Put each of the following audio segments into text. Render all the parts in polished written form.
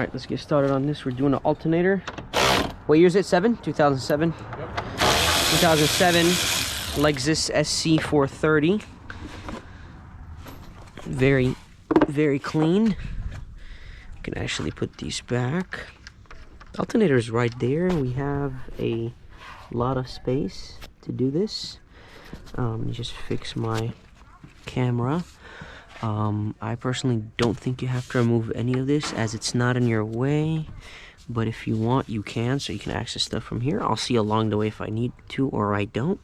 Alright, let's get started on this. We're doing an alternator. What year is it? 2007? Yep. 2007 Lexus SC430. Very, very clean. You can actually put these back. The alternator is right there. We have a lot of space to do this. Just fix my camera. I personally don't think you have to remove any of this as it's not in your way, but if you want you can, so you can access stuff from here. I'll see along the way if I need to or I don't,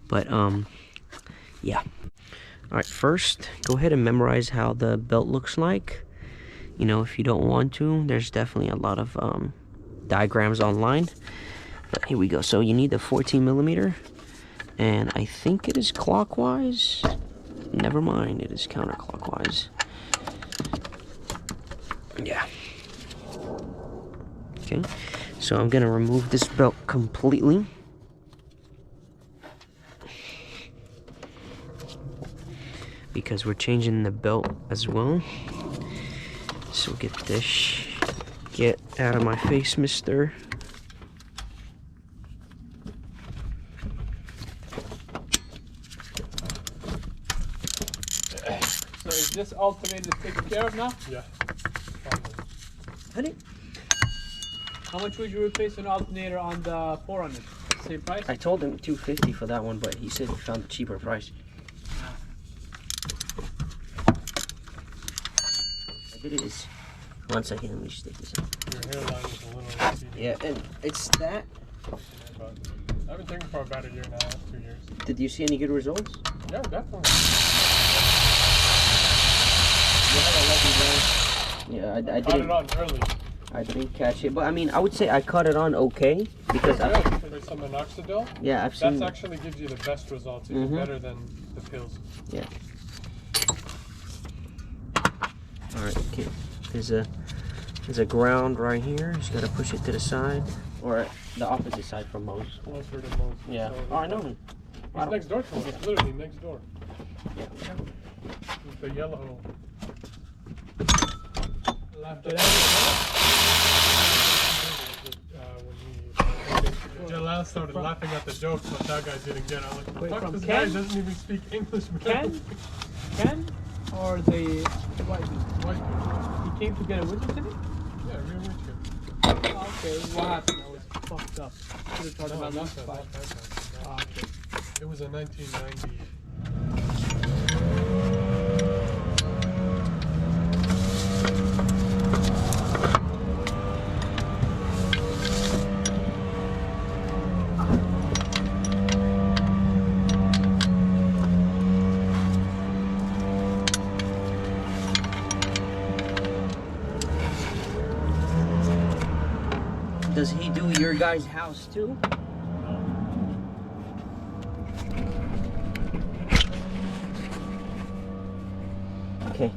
but yeah. All right, first go ahead and memorize how the belt looks like. You know, if you don't want to, there's definitely a lot of diagrams online, but here we go. So you need the 14mm, and I think it is clockwise. Never mind, it is counterclockwise. Yeah. Okay, so I'm gonna remove this belt completely. Because we're changing the belt as well. So get this, get out of my face, mister. So is this alternator taken care of now? Yeah. Honey? How much would you replace an alternator on the 400? Same price? I told him $250 for that one, but he said he found a cheaper price. I did it is. 1 second, let me just take this out. Your hairline is a little receding. Yeah, and it's that. I've been taking for about a year and a half, 2 years. Did you see any good results? Yeah, definitely. Yeah, I Caught didn't. it on early. I didn't catch it, but I mean, I would say I caught it on okay because Good. For some minoxidil, yeah, I've seen. that actually gives you the best results, even better than the pills. Yeah. All right. Okay. There's a ground right here. Just gotta push it to the side, or the opposite side from Mo's. Closer to most. Yeah. So Oh, I know him. it's next door to us. It's literally next door. Yeah. With the yellow. Jalal started laughing at the joke, but that guy didn't get it. I'm like, Wait, fuck, from this Ken? guy doesn't even speak English, man. Ken? Or the white dude? White dude. He came to get a window today? Yeah, real rich kid. Okay, what happened? I was fucked up. Should have talked No, about not this that, spot. not that time. No. Okay. It was a 1990. Does he do your guys' house too? Okay,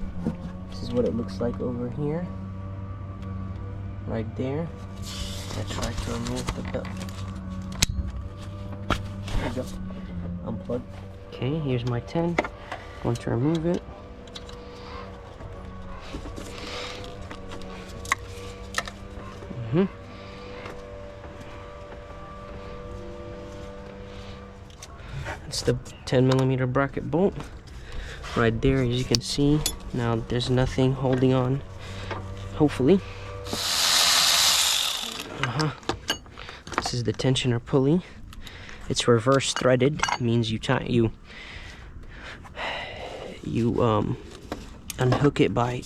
this is what it looks like over here. Right there. I tried to remove the belt. There you go. Unplug. Okay, here's my 10. Going to remove it. It's the 10mm bracket bolt right there, as you can see. Now there's nothing holding on, hopefully. This is the tensioner pulley. It's reverse threaded, means you unhook it by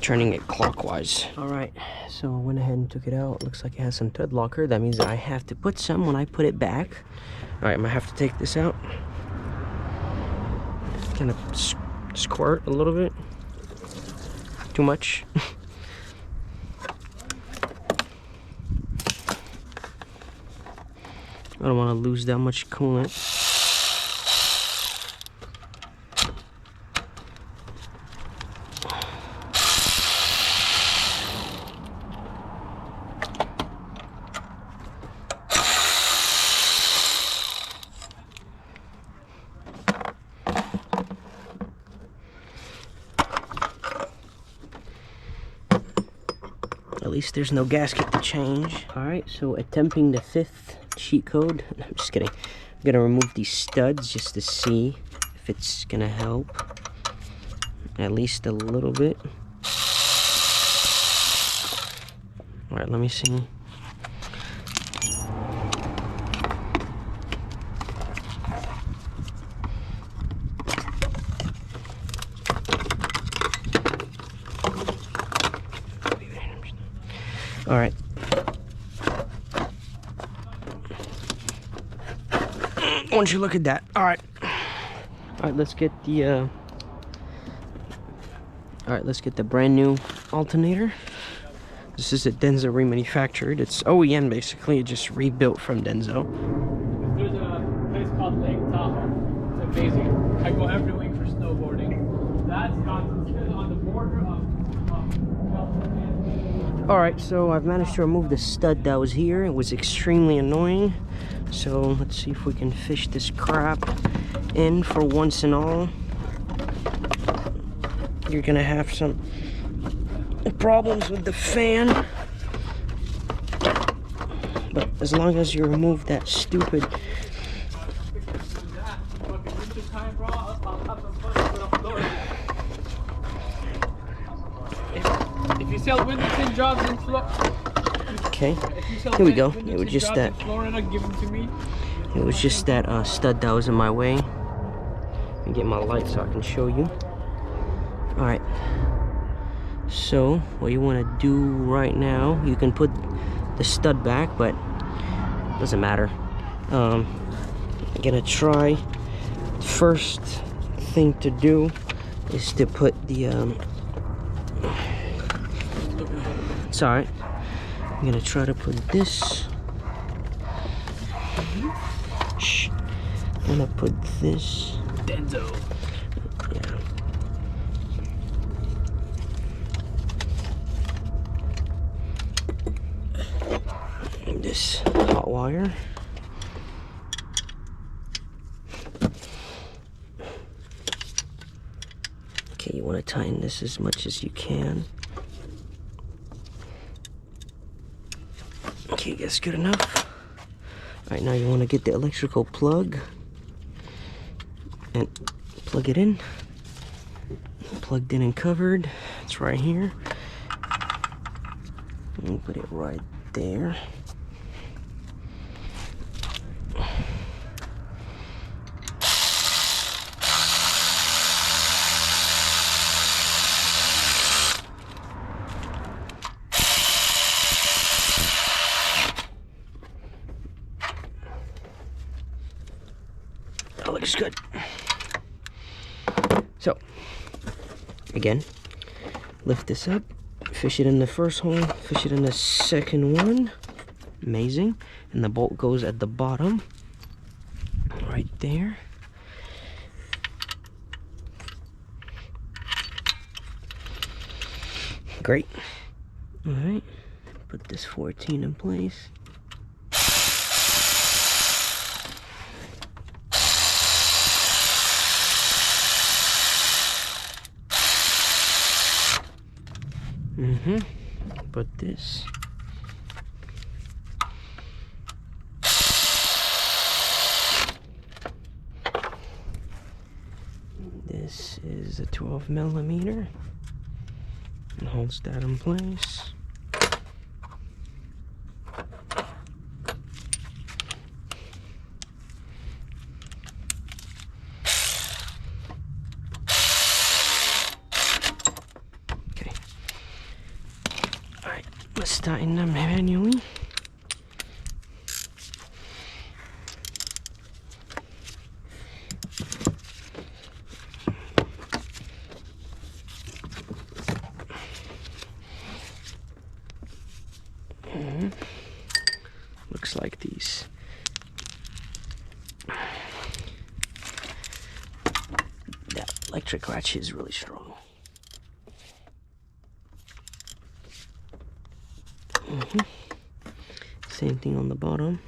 turning it clockwise. All right, so I went ahead and took it out. Looks like it has some thread locker. That means that I have to put some when I put it back. All right, I'm gonna have to take this out. Kind of squirt a little bit. Too much. I don't want to lose that much coolant. At least there's no gasket to change. Alright, so attempting the 5th cheat code. I'm just kidding. I'm gonna remove these studs just to see if it's gonna help. At least a little bit. Alright, let me see. All right. Once you look at that, all right, let's get the let's get the brand new alternator. This is a Denso remanufactured. It's OEM basically, just rebuilt from Denso. There's a place called Lake Tahoe. It's amazing. I go every week for snowboarding. That's concentrated on the border of All right, so I've managed to remove the stud that was here. It was extremely annoying. So let's see if we can fish this crap in for once and all. You're gonna have some problems with the fan. But as long as you remove that stupid... If you sell window tint jobs in Florida, okay, here we go. It was just that. Florida, give them to me. It was just that stud that was in my way. Let me get my light so I can show you. All right. So what you want to do right now, you can put the stud back, but it doesn't matter. I'm gonna try. First thing to do is to put the it's alright. I'm gonna try to put this. Shh. I'm gonna put this. Denso. Yeah. And this hot wire. Okay, you want to tighten this as much as you can. Okay, that's good enough. Alright, now you want to get the electrical plug and plug it in. Plugged in and covered. It's right here. And put it right there. That looks good. So, again, lift this up, fish it in the first hole, fish it in the second one. Amazing. And the bolt goes at the bottom, right there. Great. All right, put this 14 in place. Put this. This is a 12mm and holds that in place. Let's tighten them manually. Looks like these. That electric latch is really strong. Same thing on the bottom.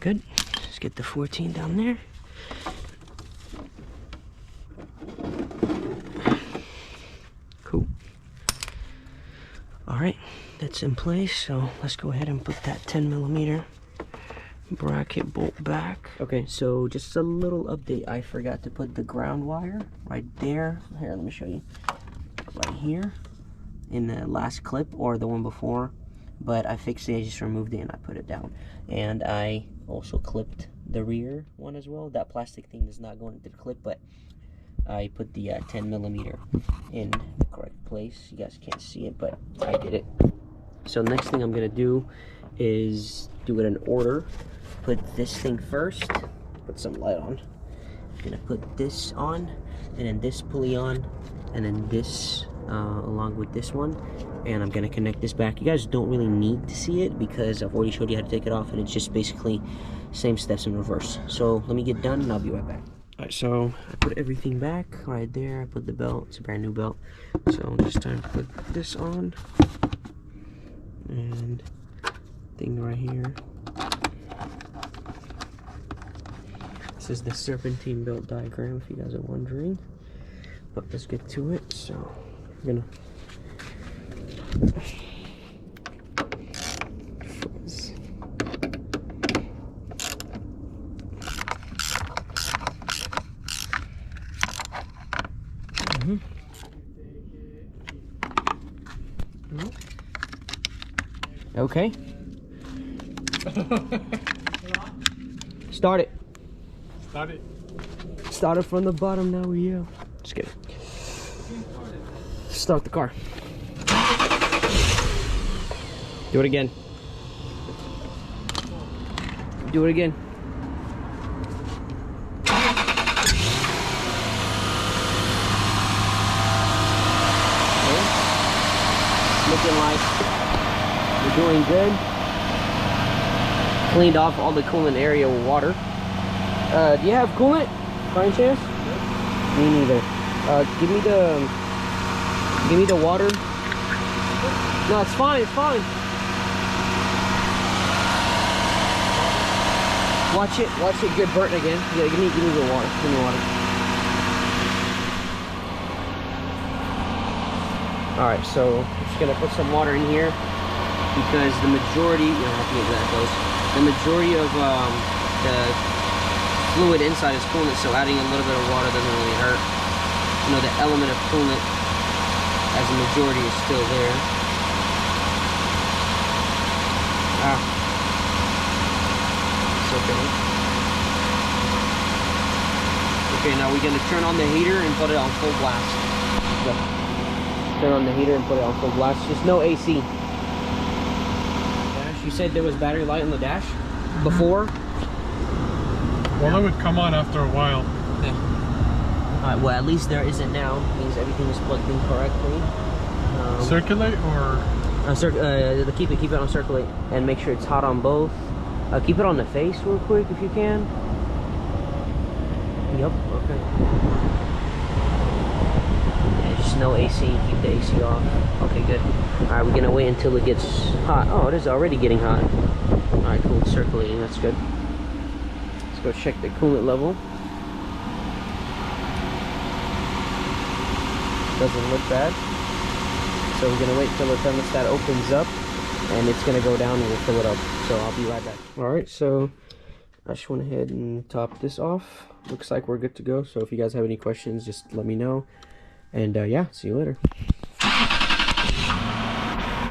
good. Let's get the 14 down there. Cool. All right, that's in place. So let's go ahead and put that 10mm bracket bolt back. Okay, so just a little update. I forgot to put the ground wire right there. Here, let me show you. Right here in the last clip or the one before, but I fixed it. I just removed it and I put it down. And I also clipped the rear one as well. That plastic thing does not go into the clip, but I put the 10mm in the correct place. You guys can't see it, but I did it. So next thing I'm gonna do is do it in order. Put this thing first, put some light on. I'm gonna put this on, and then this pulley on, and then this along with this one, and I'm gonna connect this back. You guys don't really need to see it because I've already showed you how to take it off, and it's just basically same steps in reverse. So let me get done and I'll be right back. Alright, so I put everything back right there. I put the belt, it's a brand new belt. So just time to put this on, and thing right here. This is the serpentine belt diagram if you guys are wondering. But let's get to it. So we're gonna fuzz. Okay. Start it. Start it. Started from the bottom, now we are. Just kidding. Start the car. Do it again. Do it again. Okay. Looking like we're doing good. Cleaned off all the coolant area with water. Do you have coolant by any chance? Me neither. Give me the water. No, it's fine, it's fine. Watch it get burnt again. Yeah, give me the water. Give me water. Alright, so I'm just gonna put some water in here because the majority, you don't have to get that close. The majority of the fluid inside is coolant, so adding a little bit of water doesn't really hurt. You know, the element of coolant as a majority is still there. It's okay. Okay, now we're gonna turn on the heater and put it on full blast. So, turn on the heater and put it on full blast. Just no AC. Dash, you said there was battery light on the dash before? Well, it would come on after a while. Okay. Alright, well, at least there isn't now. It means everything is plugged in correctly. Circulate or? Keep it on circulate and make sure it's hot on both. Keep it on the face real quick if you can. Yep, okay. Yeah, just no AC, keep the AC off. Okay, good. Alright, we're gonna wait until it gets hot. Oh, it is already getting hot. Alright, cool, it's circulating, that's good. Let's go check the coolant level. Doesn't look bad. So we're gonna wait till the thermostat opens up and it's gonna go down and we'll fill it up. So I'll be right back. Alright, so I just went ahead and topped this off. Looks like we're good to go. So if you guys have any questions, just let me know. And yeah, see you later.